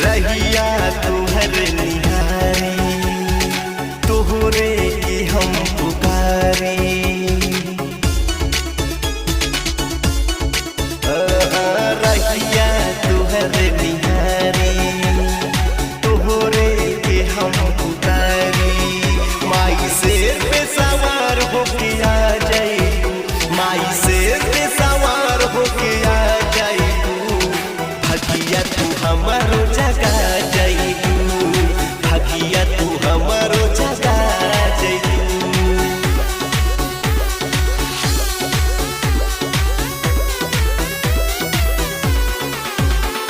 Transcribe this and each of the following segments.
रहिया तुहर निहारी तोहरे की हम पुकारी रहिया तुहर निहारी तोहरे के हम पुकारी माई से पे सवार होके आ जाई माई से पे सवार होके आ जाई भगिया तू हमारो जगा जाई भगिया तू हमारो जगा जाई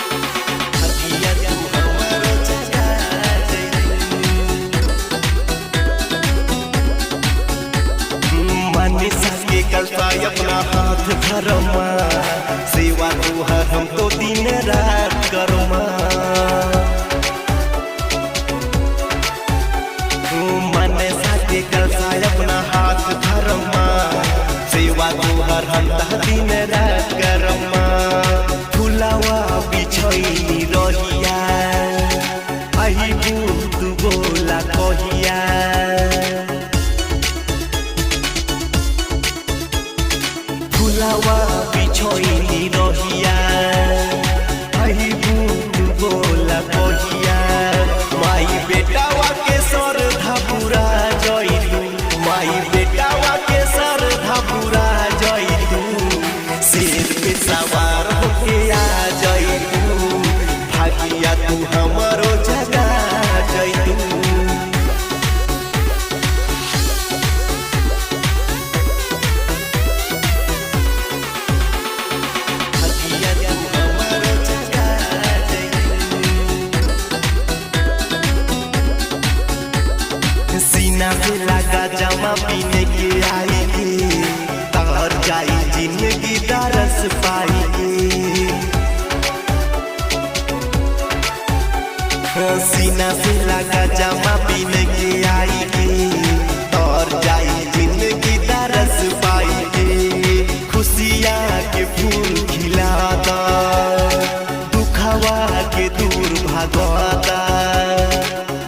भगिया तू हमारो जगा जाई मनीषा के कलता अपना हाथ भरमा सेवा तुहर हम तो दिन रात करमा मनीषा के कलता अपना हाथ भरमा सेवा तुहर हम तो दिन रात करमा फुलावा बिछोई रहिया अही बूत बोला कहिया फुलावा बिछोई रहिया अही बूत बोला कहिया माई बेटावा के सर धापुरा जइलू माई बेटावा के सर धापुरा जइलू शेर पे सवार होके आ जइलू भागिया तू हमारो जगा जइलू सीना से लगा जमा पीने के आएगी तर जाई जिंदगी दरस पाएगी सीना से लगा जमा पीने के आएगी तर जाई जिंदगी दरस पाएगी खुशियाँ के फूल खिलाता दुखवा के दूर भागता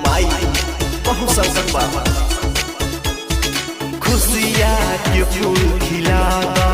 माई बहुत संकट खुशियाँ के फूल खिलाता